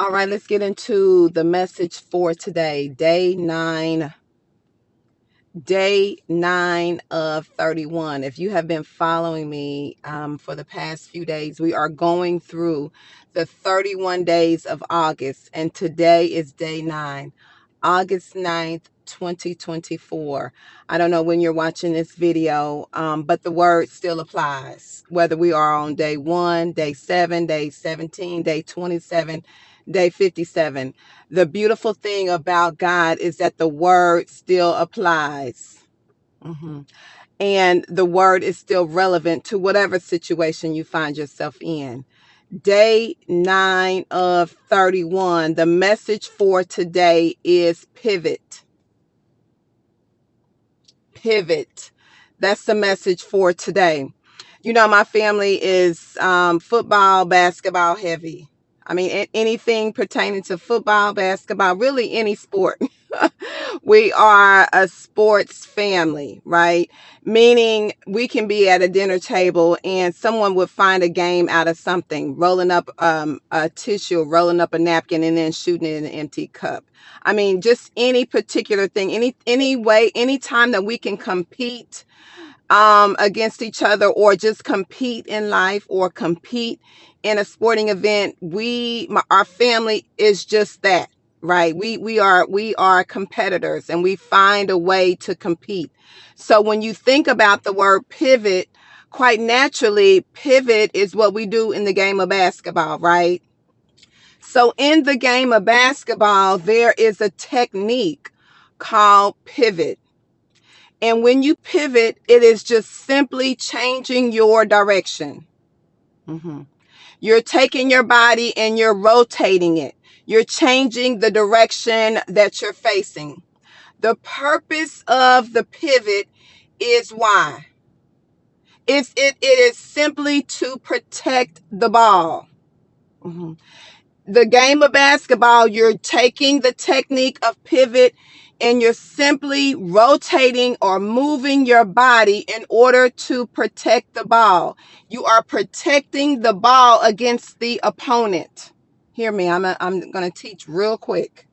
All right, let's get into the message for today. Day nine of 31. If you have been following me for the past few days, we are going through the 31 days of August, and today is day 9, August 9th, 2024. I don't know when you're watching this video, but the word still applies, whether we are on day 1, day 7, day 17, day 27, day 57. The beautiful thing about God is that the word still applies. Mhm. And the word is still relevant to whatever situation you find yourself in. Day 9 of 31. The message for today is pivot. Pivot. That's the message for today. You know, my family is football, basketball heavy. I mean, anything pertaining to football, basketball, really any sport. We are a sports family, right? Meaning we can be at a dinner table and someone would find a game out of something, rolling up a tissue, rolling up a napkin, and then shooting it in an empty cup. I mean, just any particular thing, any way, any time that we can compete against each other, or just compete in life, or compete in a sporting event. Our family is just that, right? We are competitors, and we find a way to compete. So when you think about the word pivot, quite naturally, pivot is what we do in the game of basketball, right? So in the game of basketball, there is a technique called pivot. And when you pivot, it is just simply changing your direction. Mhm. You're taking your body and you're rotating it. You're changing the direction that you're facing. The purpose of the pivot is why? It is simply to protect the ball. Mhm. The game of basketball, you're taking the technique of pivot and you're simply rotating or moving your body in order to protect the ball. You are protecting the ball against the opponent. Hear me, I'm going to teach real quick.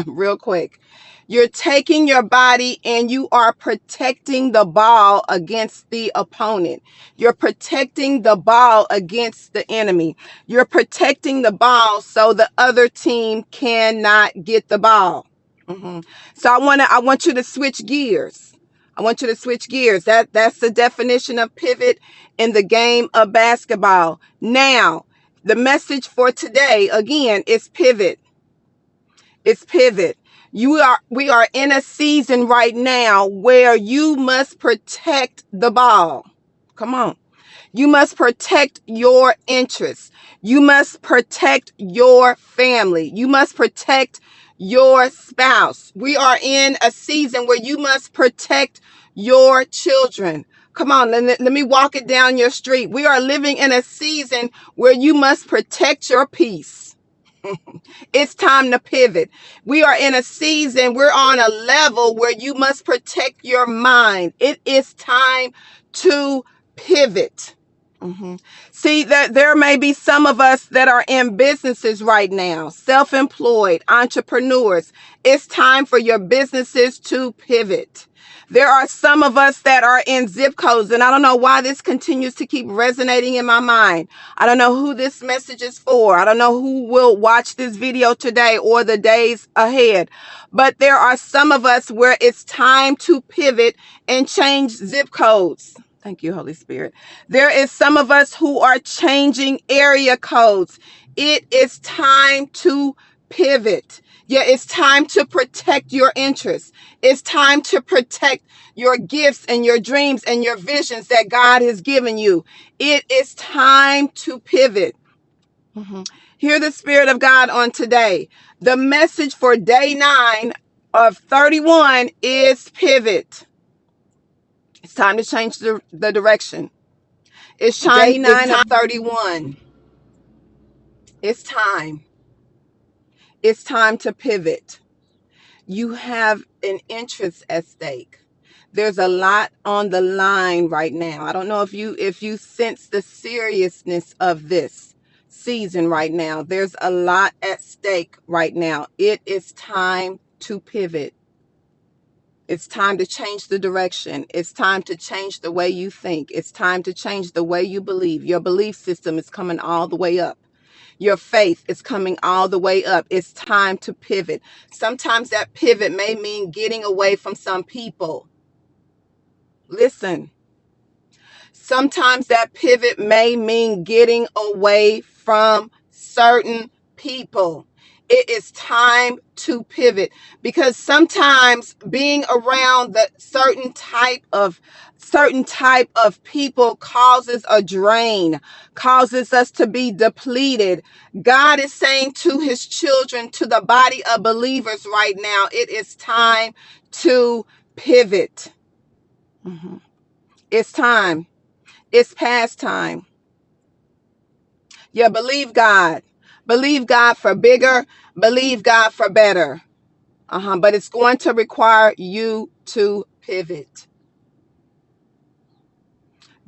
Real quick. You're taking your body and you are protecting the ball against the opponent. You're protecting the ball against the enemy. You're protecting the ball so the other team cannot get the ball. Mhm. So I want you to switch gears. I want you to switch gears. That's the definition of pivot in the game of basketball. Now, the message for today again is pivot. It's pivot. We are in a season right now where you must protect the ball. Come on. You must protect your interests. You must protect your family. You must protect your spouse. We are in a season where you must protect your children. Come on, let me walk it down your street. We are living in a season where you must protect your peace. It's time to pivot. We are in a season, we're on a level where you must protect your mind. It is time to pivot. Mhm. See, that there may be some of us that are in businesses right now, self-employed entrepreneurs. It's time for your businesses to pivot. There are some of us that are in zip codes, and I don't know why this continues to keep resonating in my mind. I don't know who this message is for. I don't know who will watch this video today or the days ahead. But there are some of us where it's time to pivot and change zip codes. Thank you, Holy Spirit. There is some of us who are changing area codes. It is time to pivot. Yeah, it's time to protect your interests. It's time to protect your gifts and your dreams and your visions that God has given you. It is time to pivot. Mhm. Hear the Spirit of God on today. The message for day 9 of 31 is pivot. It's time to change the direction. It's day 9 of 31. It's time. It's time to pivot. You have an interest at stake. There's a lot on the line right now. I don't know if you sense the seriousness of this. season right now. There's a lot at stake right now. It is time to pivot. It's time to change the direction. It's time to change the way you think. It's time to change the way you believe. Your belief system is coming all the way up. Your faith is coming all the way up. It's time to pivot. Sometimes that pivot may mean getting away from some people. Listen, sometimes that pivot may mean getting away from certain people. It is time to pivot, because sometimes being around the certain type of people causes a drain, causes us to be depleted. God is saying to his children, to the body of believers right now, it is time to pivot. Mhm. It's time. It's past time. Yeah, believe God. Believe God for bigger. Believe God for better. But it's going to require you to pivot.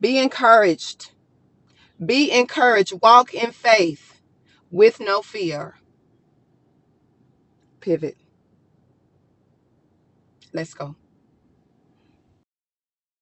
Be encouraged. Be encouraged. Walk in faith with no fear. Pivot. Let's go.